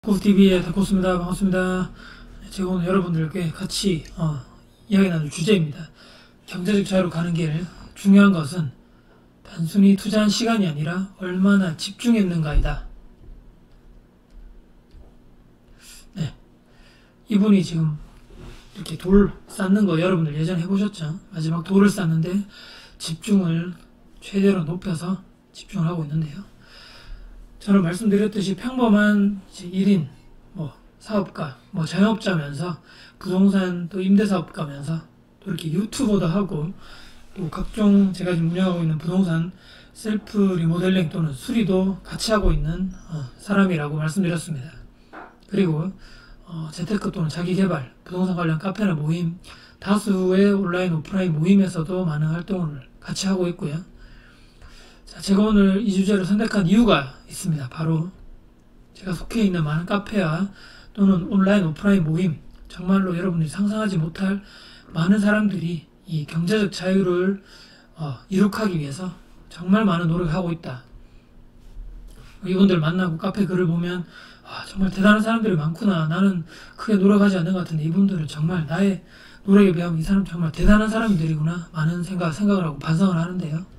고스TV의 데코스입니다. 반갑습니다. 제가 오늘 여러분들께 같이 이야기 나눌 주제입니다. 경제적 자유로 가는 길, 중요한 것은 단순히 투자한 시간이 아니라 얼마나 집중했는가이다. 네, 이분이 지금 이렇게 돌 쌓는 거 여러분들 예전에 해보셨죠? 마지막 돌을 쌓는데 집중을 최대로 높여서 집중을 하고 있는데요. 저는 말씀드렸듯이 평범한 1인 사업가, 자영업자면서 부동산 또 임대사업가면서 또 이렇게 유튜버도 하고 또 각종 제가 지금 운영하고 있는 부동산 셀프 리모델링 또는 수리도 같이 하고 있는 사람이라고 말씀드렸습니다. 그리고 재테크 또는 자기개발, 부동산 관련 카페나 모임, 다수의 온라인 오프라인 모임에서도 많은 활동을 같이 하고 있고요. 자, 제가 오늘 이 주제를 선택한 이유가 있습니다. 바로 제가 속해 있는 많은 카페와 또는 온라인 오프라인 모임, 정말로 여러분들이 상상하지 못할 많은 사람들이 이 경제적 자유를 이룩하기 위해서 정말 많은 노력을 하고 있다. 이분들 만나고 카페 글을 보면 정말 대단한 사람들이 많구나. 나는 크게 노력하지 않는 것 같은데 이분들은 정말 나의 노력에 비하면 이 사람 정말 대단한 사람들이구나. 많은 생각을 하고 반성을 하는데요.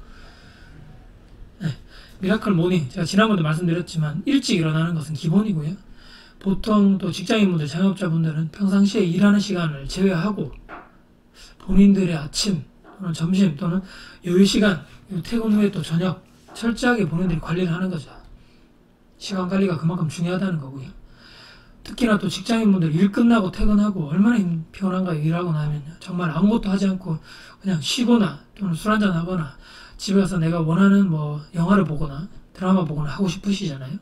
네, 미라클 모닝, 제가 지난번도 말씀드렸지만 일찍 일어나는 것은 기본이고요. 보통 또 직장인분들, 자영업자분들은 평상시에 일하는 시간을 제외하고 본인들의 아침 또는 점심 또는 여유시간, 퇴근 후에 또 저녁 철저하게 본인들이 관리를 하는 거죠. 시간 관리가 그만큼 중요하다는 거고요. 특히나 또 직장인분들 일 끝나고 퇴근하고 얼마나 피곤한가요? 일하고 나면요. 정말 아무것도 하지 않고 그냥 쉬거나 또는 술 한잔 하거나 집에 가서 내가 원하는 영화를 보거나 드라마 보거나 하고 싶으시잖아요.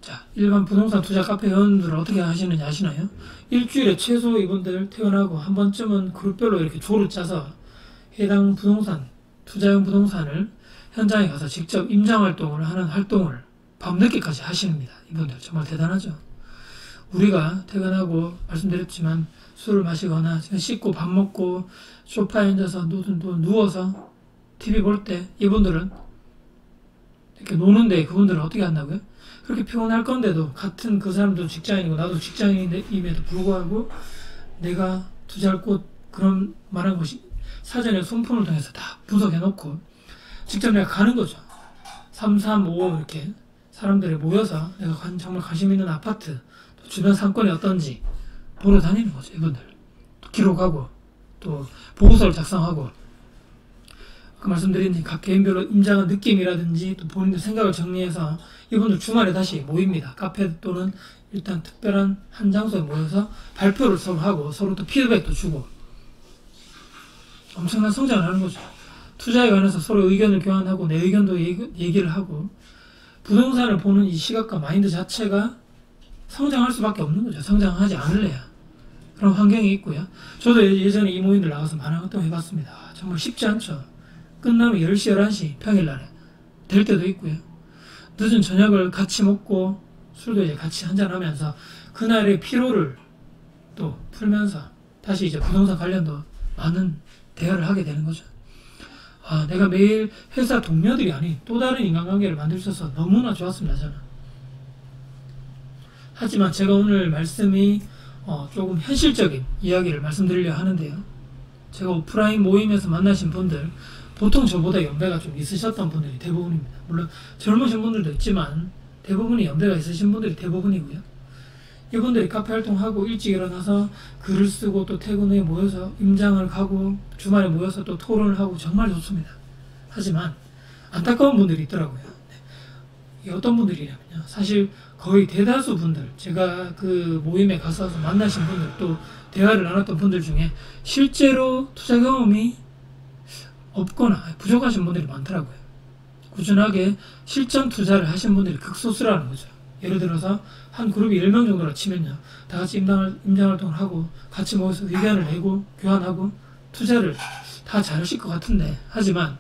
자, 일반 부동산 투자 카페 회원들은 어떻게 하시는지 아시나요? 일주일에 최소 이분들 퇴근하고 한 번쯤은 그룹별로 이렇게 조를 짜서 해당 부동산, 투자용 부동산을 현장에 가서 직접 임장활동을 하는 활동을 밤늦게까지 하십니다. 이분들 정말 대단하죠. 우리가 퇴근하고 말씀드렸지만 술을 마시거나 씻고 밥 먹고 소파에 앉아서 누워서 TV 볼 때 이분들은 이렇게 노는데 그분들은 어떻게 한다고요? 그렇게 피곤할 건데도 같은 그 사람도 직장인이고 나도 직장인임에도 불구하고 내가 투자할 곳 그런 말한 것이 사전에 손품을 통해서 다 분석해놓고 직접 내가 가는 거죠. 3, 3, 5 이렇게 사람들이 모여서 내가 정말 관심 있는 아파트 또 주변 상권이 어떤지 보러 다니는 거죠. 이분들 또 기록하고 또 보고서를 작성하고 아까 말씀드린 각 개인별로 임장한 느낌이라든지 또 본인들 생각을 정리해서 이분들 주말에 다시 모입니다. 카페 또는 일단 특별한 한 장소에 모여서 발표를 서로 하고 서로 또 피드백도 주고 엄청난 성장을 하는 거죠. 투자에 관해서 서로 의견을 교환하고 내 의견도 얘기를 하고 부동산을 보는 이 시각과 마인드 자체가 성장할 수밖에 없는 거죠. 성장하지 않을래야. 그런 환경이 있고요. 저도 예전에 이 모임들 나가서 많은 활동 해봤습니다. 정말 쉽지 않죠. 끝나면 10시, 11시 평일날에 될 때도 있고요. 늦은 저녁을 같이 먹고 술도 이제 같이 한잔하면서 그날의 피로를 또 풀면서 다시 이제 부동산 관련도 많은 대화를 하게 되는 거죠. 내가 매일 회사 동료들이 아닌 또 다른 인간관계를 만들 수 있어서 너무나 좋았습니다. 저는. 하지만 제가 오늘 말씀이 조금 현실적인 이야기를 말씀드리려 하는데요. 제가 오프라인 모임에서 만나신 분들 보통 저보다 연배가 좀 있으셨던 분들이 대부분입니다. 물론 젊으신 분들도 있지만 대부분이 연배가 있으신 분들이 대부분이고요. 이분들이 카페 활동하고 일찍 일어나서 글을 쓰고 또 퇴근 후에 모여서 임장을 가고 주말에 모여서 또 토론을 하고 정말 좋습니다. 하지만 안타까운 분들이 있더라고요. 이게 어떤 분들이냐면요. 사실 거의 대다수 분들, 제가 그 모임에 가서 만나신 분들 또 대화를 나눴던 분들 중에 실제로 투자 경험이 없거나 부족하신 분들이 많더라고요. 꾸준하게 실전 투자를 하신 분들이 극소수라는 거죠. 예를 들어서 한 그룹이 10명 정도라 치면요. 다 같이 임장활동을 하고 같이 모여서 의견을 내고 교환하고 투자를 다 잘하실 것 같은데 하지만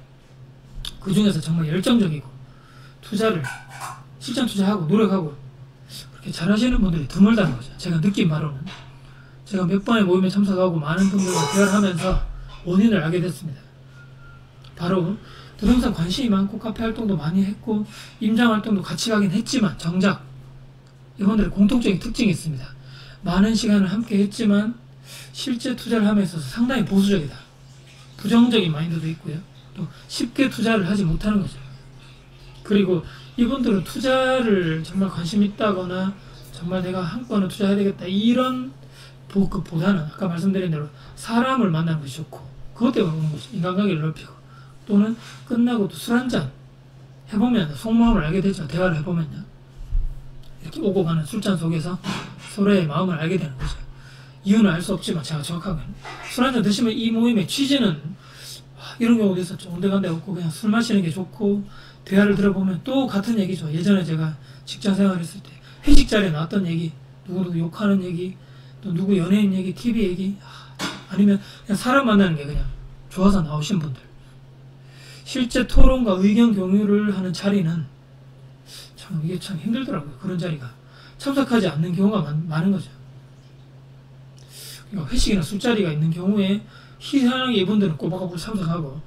그 중에서 정말 열정적이고 투자를 실전 투자하고 노력하고 그렇게 잘하시는 분들이 드물다는 거죠. 제가 느낀 바로는. 제가 몇 번의 모임에 참석하고 많은 분들과 대화를 하면서 원인을 알게 됐습니다. 바로 부동산 관심이 많고 카페 활동도 많이 했고 임장 활동도 같이 가긴 했지만 정작 이분들의 공통적인 특징이 있습니다. 많은 시간을 함께 했지만 실제 투자를 함에 있어서 상당히 보수적이다. 부정적인 마인드도 있고요. 또 쉽게 투자를 하지 못하는 거죠. 그리고 이분들은 투자를 정말 관심 있다거나 정말 내가 한 건은 투자해야 되겠다 이런 보다는 아까 말씀드린 대로 사람을 만나는 것이 좋고 그것 때문에 오는 거죠. 인간관계를 넓히고 또는 끝나고 또 술 한잔 해보면 속마음을 알게 되죠. 대화를 해보면요. 이렇게 오고 가는 술잔 속에서 서로의 마음을 알게 되는 거죠. 이유는 알 수 없지만 제가 정확하게 술 한잔 드시면 이 모임의 취지는 이런 경우도 있었죠. 온데간데 없고 그냥 술 마시는 게 좋고 대화를 들어보면 또 같은 얘기죠. 예전에 제가 직장 생활했을 때 회식 자리에 나왔던 얘기 누구 욕하는 얘기 또 누구 연예인 얘기 TV 얘기 아니면 그냥 사람 만나는 게 그냥 좋아서 나오신 분들 실제 토론과 의견 공유를 하는 자리는 참 이게 참 힘들더라고요. 그런 자리가 참석하지 않는 경우가 많은 거죠. 그러니까 회식이나 술자리가 있는 경우에 희한하게 이분들은 꼬박꼬박 참석하고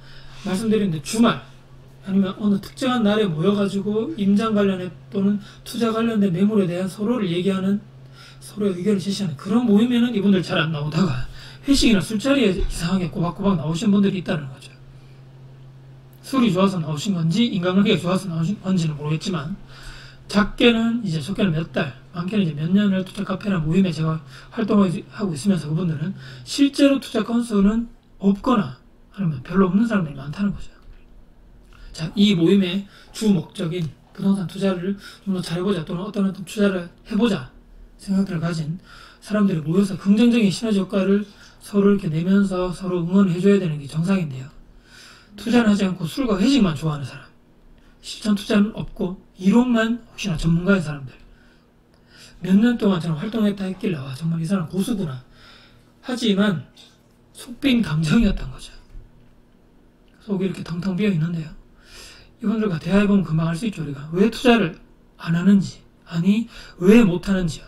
말씀드렸는데 주말 아니면 어느 특정한 날에 모여가지고 임장 관련해 또는 투자 관련된 매물에 대한 서로를 얘기하는 서로의 의견을 제시하는 그런 모임에는 이분들 잘 안 나오다가 회식이나 술자리에 이상하게 꼬박꼬박 나오신 분들이 있다는 거죠. 술이 좋아서 나오신 건지 인간관계가 좋아서 나오신 건지는 모르겠지만 작게는 이제 적게는 몇 달, 많게는 이제 몇 년을 투자 카페나 모임에 제가 활동하고 있으면서 그분들은 실제로 투자 건수는 없거나 아니면 별로 없는 사람들이 많다는 거죠. 자, 이 모임의 주 목적인 부동산 투자를 좀 더 잘해보자 또는 어떤 투자를 해보자 생각들을 가진 사람들이 모여서 긍정적인 시너지 효과를 서로 이렇게 내면서 서로 응원해줘야 되는 게 정상인데요. 투자는 하지 않고 술과 회식만 좋아하는 사람, 실전 투자는 없고 이론만 혹시나 전문가인 사람들, 몇 년 동안 저는 활동했다 했길래 와 정말 이 사람 고수구나 하지만 속빈 감정이었던 거죠. 속이 이렇게 텅텅 비어 있는데요. 이분들과 대화해보면 금방 알 수 있죠. 우리가 왜 투자를 안 하는지 아니 왜 못하는지요.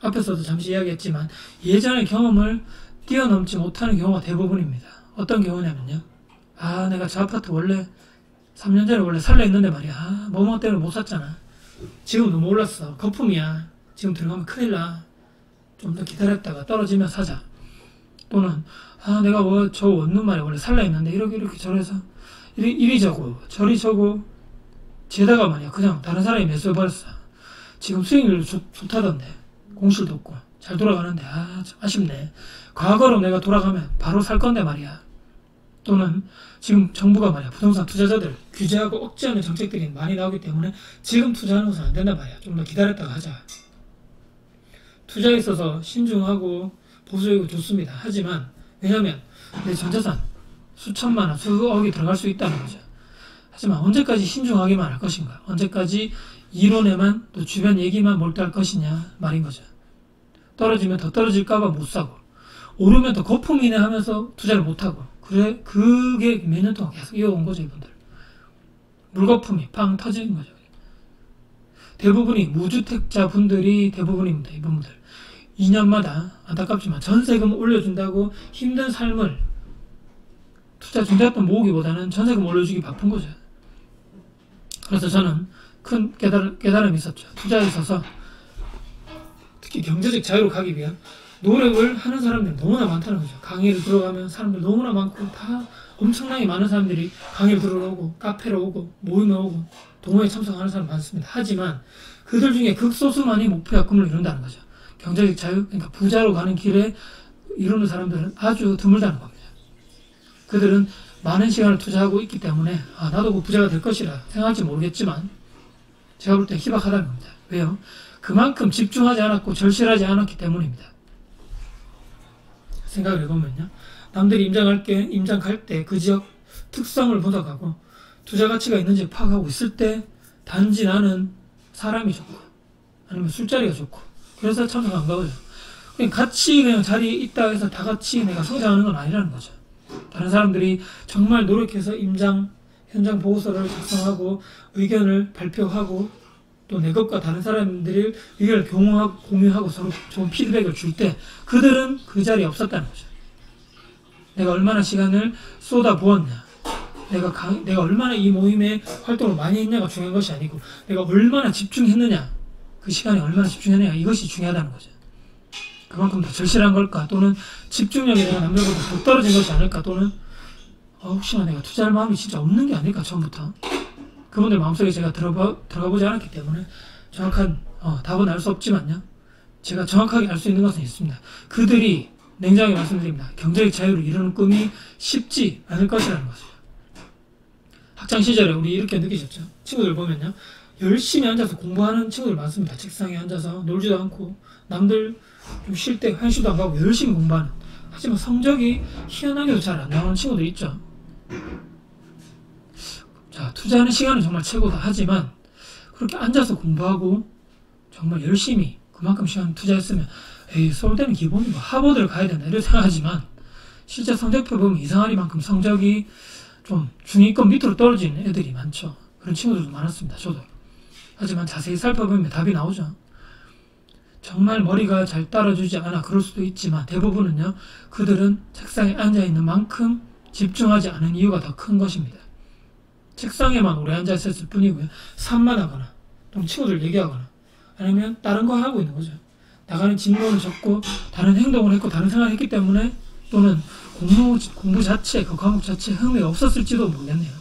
앞에서도 잠시 이야기했지만 예전의 경험을 뛰어넘지 못하는 경우가 대부분입니다. 어떤 경우냐면요. 내가 저 아파트 원래 3년 전에 원래 살려 했는데 말이야. 뭐뭐 때문에 못 샀잖아. 지금 너무 올랐어. 거품이야. 지금 들어가면 큰일 나. 좀 더 기다렸다가 떨어지면 사자. 또는 내가 저 원룸 말이야. 원래 살려 했는데 이렇게 저래서 이리 저고 저리 저고 재다가 말이야. 그냥 다른 사람이 매수해버렸어. 지금 수익률도 좋다던데. 공실도 없고 잘 돌아가는데 참 아쉽네. 과거로 내가 돌아가면 바로 살 건데 말이야. 또는 지금 정부가 말이야 부동산 투자자들 규제하고 억제하는 정책들이 많이 나오기 때문에 지금 투자하는 것은 안 된단 말이야. 좀 더 기다렸다가 하자. 투자에 있어서 신중하고 보수적이고 좋습니다. 하지만 왜냐하면 내 전재산 수천만 원, 수억이 들어갈 수 있다는 거죠. 하지만 언제까지 신중하게만 할 것인가? 언제까지 이론에만 또 주변 얘기만 몰두할 것이냐 말인 거죠. 떨어지면 더 떨어질까봐 못 사고 오르면 더 거품이네 하면서 투자를 못 하고 그게 몇 년 동안 계속 이어온 거죠. 이분들 물거품이 팡 터지는 거죠. 대부분이 무주택자 분들이 대부분입니다. 이분들 2년마다 안타깝지만 전세금 올려준다고 힘든 삶을 투자 중대했던 모으기보다는 전세금 올려주기 바쁜 거죠. 그래서 저는 큰 깨달음이 있었죠. 투자에 있어서 특히 경제적 자유로 가기 위한 노력을 하는 사람들이 너무나 많다는 거죠. 강의를 들어가면 사람들 너무나 많고 다 엄청나게 많은 사람들이 강의를 들으러 오고 카페로 오고 모임에 오고 동호회에 참석하는 사람 많습니다. 하지만 그들 중에 극소수만이 목표와 꿈을 이룬다는 거죠. 경제적 자유, 그러니까 부자로 가는 길에 이루는 사람들은 아주 드물다는 겁니다. 그들은 많은 시간을 투자하고 있기 때문에 나도 그 부자가 될 것이라 생각할지 모르겠지만 제가 볼 때 희박하다는 겁니다. 왜요? 그만큼 집중하지 않았고 절실하지 않았기 때문입니다. 생각을 해보면요. 남들이 임장 갈 때 그 지역 특성을 분석하고 투자 가치가 있는지 파악하고 있을 때 단지 나는 사람이 좋고 아니면 술자리가 좋고 그래서 참석 안 가고요. 그냥 같이 그냥 자리에 있다 해서 다 같이 내가 성장하는 건 아니라는 거죠. 다른 사람들이 정말 노력해서 현장 보고서를 작성하고 의견을 발표하고 또 내 것과 다른 사람들이 의견을 공유하고 서로 좋은 피드백을 줄 때 그들은 그 자리에 없었다는 거죠. 내가 얼마나 시간을 쏟아 부었냐, 내가 얼마나 이 모임에 활동을 많이 했냐가 중요한 것이 아니고 내가 얼마나 집중했느냐, 그 시간에 얼마나 집중했느냐, 이것이 중요하다는 거죠. 그만큼 더 절실한 걸까, 또는 집중력이 내가 남들보다 더 떨어진 것이 아닐까, 또는 혹시나 내가 투자할 마음이 진짜 없는 게 아닐까, 처음부터. 그분들 마음속에 제가 들어가 보지 않았기 때문에 정확한 답은 알 수 없지만요, 제가 정확하게 알 수 있는 것은 있습니다. 그들이, 냉정하게 말씀드립니다, 경제적 자유를 이루는 꿈이 쉽지 않을 것이라는 것이죠. 학창시절에 우리 이렇게 느끼셨죠? 친구들 보면요, 열심히 앉아서 공부하는 친구들 많습니다. 책상에 앉아서 놀지도 않고 남들 좀 쉴 때 회식도 안 가고 열심히 공부하는, 하지만 성적이 희한하게도 잘 안 나오는 친구들 있죠. 자, 투자하는 시간은 정말 최고다 하지만 그렇게 앉아서 공부하고 정말 열심히 그만큼 시간 투자했으면 서울대는 기본이 뭐 하버드를 가야 된다 이렇게 생각하지만, 실제 성적표 보면 이상하리만큼 성적이 좀 중위권 밑으로 떨어지는 애들이 많죠. 그런 친구들도 많았습니다. 저도. 하지만 자세히 살펴보면 답이 나오죠. 정말 머리가 잘 따라주지 않아 그럴 수도 있지만 대부분은요, 그들은 책상에 앉아있는 만큼 집중하지 않은 이유가 더 큰 것입니다. 책상에만 오래 앉아있을 뿐이고요, 산만하거나 또 친구들 얘기하거나 아니면 다른 거 하고 있는 거죠. 나가는 진로는 적고 다른 행동을 했고 다른 생각을 했기 때문에, 또는 공부 자체, 그 과목 자체에 흥미 없었을지도 모르겠네요.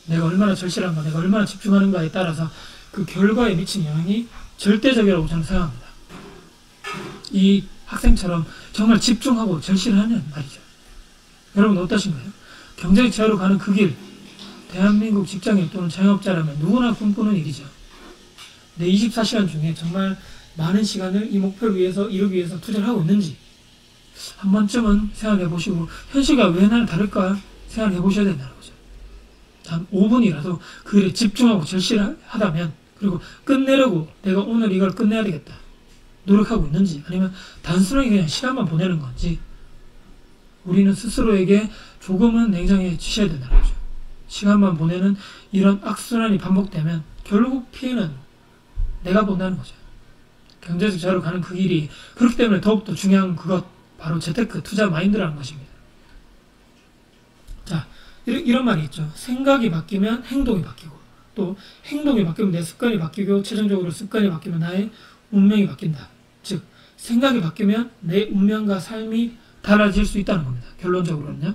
내가 얼마나 절실한가, 내가 얼마나 집중하는가에 따라서 그 결과에 미친 영향이 절대적이라고 저는 생각합니다. 이 학생처럼 정말 집중하고 절실하는 말이죠. 여러분 어떠신가요? 경제적 자유로 가는 그 길, 대한민국 직장인 또는 자영업자라면 누구나 꿈꾸는 일이죠. 내 24시간 중에 정말 많은 시간을 이 목표를 위해서, 이루기 위해서 투자를 하고 있는지 한 번쯤은 생각해 보시고, 현실과 왜 나는 다를까 생각해 보셔야 된다는 거죠. 단 5분이라도 그 일에 집중하고 절실하다면, 그리고 끝내려고 내가 오늘 이걸 끝내야 되겠다 노력하고 있는지, 아니면 단순하게 그냥 시간만 보내는 건지, 우리는 스스로에게 조금은 냉정해지셔야 된다는 거죠. 시간만 보내는 이런 악순환이 반복되면 결국 피해는 내가 본다는 거죠. 경제적 자유로 가는 그 길이, 그렇기 때문에 더욱더 중요한 그것, 바로 재테크, 투자 마인드라는 것입니다. 자, 이런 말이 있죠. 생각이 바뀌면 행동이 바뀌고, 또 행동이 바뀌면 내 습관이 바뀌고, 최종적으로 습관이 바뀌면 나의 운명이 바뀐다. 즉, 생각이 바뀌면 내 운명과 삶이 달라질 수 있다는 겁니다. 결론적으로는요.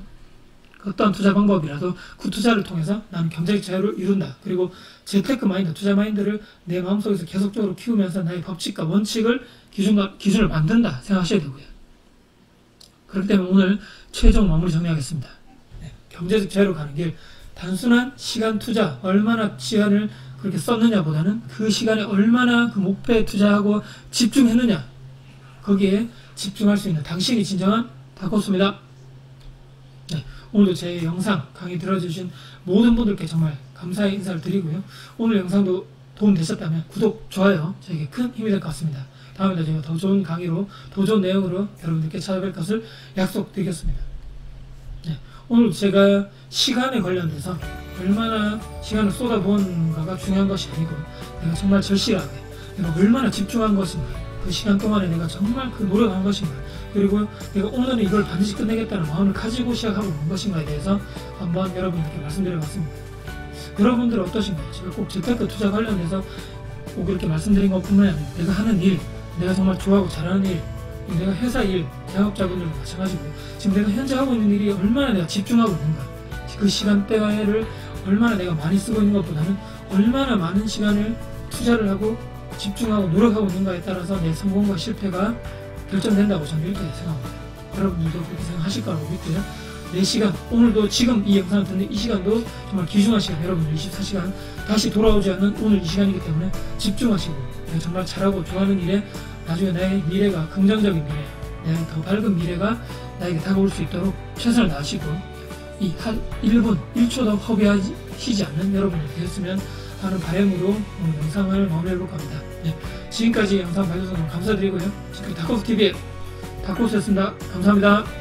어떤 투자 방법이라도 그 투자를 통해서 나는 경제적 자유를 이룬다. 그리고 재테크 마인드, 투자 마인드를 내 마음속에서 계속적으로 키우면서 나의 법칙과 원칙을, 기준을 만든다 생각하셔야 되고요. 그렇기 때문에 오늘 최종 마무리 정리하겠습니다. 경제적 자유로 가는 길, 단순한 시간 투자, 얼마나 시간을 그렇게 썼느냐보다는 그 시간에 얼마나 그 목표에 투자하고 집중했느냐, 거기에 집중할 수 있는 당신이 진정한 닥터스입니다. 오늘도 제 영상 강의 들어주신 모든 분들께 정말 감사의 인사를 드리고요. 오늘 영상도 도움되셨다면 구독, 좋아요 저에게 큰 힘이 될 것 같습니다. 다음에도 제가 더 좋은 강의로, 더 좋은 내용으로 여러분들께 찾아뵐 것을 약속드리겠습니다. 오늘 제가 시간에 관련돼서 얼마나 시간을 쏟아부었는가가 중요한 것이 아니고, 내가 정말 절실하게 내가 얼마나 집중한 것인가, 그 시간 동안에 내가 정말 그 노력한 것인가, 그리고 내가 오늘은 이걸 반드시 끝내겠다는 마음을 가지고 시작하고 있는 것인가에 대해서 한번 여러분들께 말씀드려봤습니다. 여러분들은 어떠신가요? 제가 꼭 재테크 투자 관련해서 꼭 이렇게 말씀드린 것뿐만이 아니라 내가 하는 일, 내가 정말 좋아하고 잘하는 일, 내가 회사 일, 자영업자분들과 마찬가지고요. 지금 내가 현재 하고 있는 일이 얼마나 내가 집중하고 있는가, 그 시간대를 얼마나 내가 많이 쓰고 있는 것보다는 얼마나 많은 시간을 투자를 하고 집중하고 노력하고 있는가에 따라서 내 성공과 실패가 결정된다고 저는 이렇게 생각합니다. 여러분들도 그렇게 생각하실 거라고 믿고요. 내 시간, 오늘도 지금 이 영상을 듣는 이 시간도 정말 귀중한 시간, 여러분들 24시간 다시 돌아오지 않는 오늘 이 시간이기 때문에 집중하시고, 내가 정말 잘하고 좋아하는 일에 나중에 나의 미래가 긍정적인 미래, 내가 더 밝은 미래가 나에게 다가올 수 있도록 최선을 다하시고, 이 한 1분, 1초도 허비하시지 않는 여러분이 되었으면 하는 바람으로 오늘 영상을 마무리해볼까 합니다. 지금까지 영상 봐주셔서 너무 감사드리고요. 지금까지 닥터스TV의 닥터스였습니다. 감사합니다.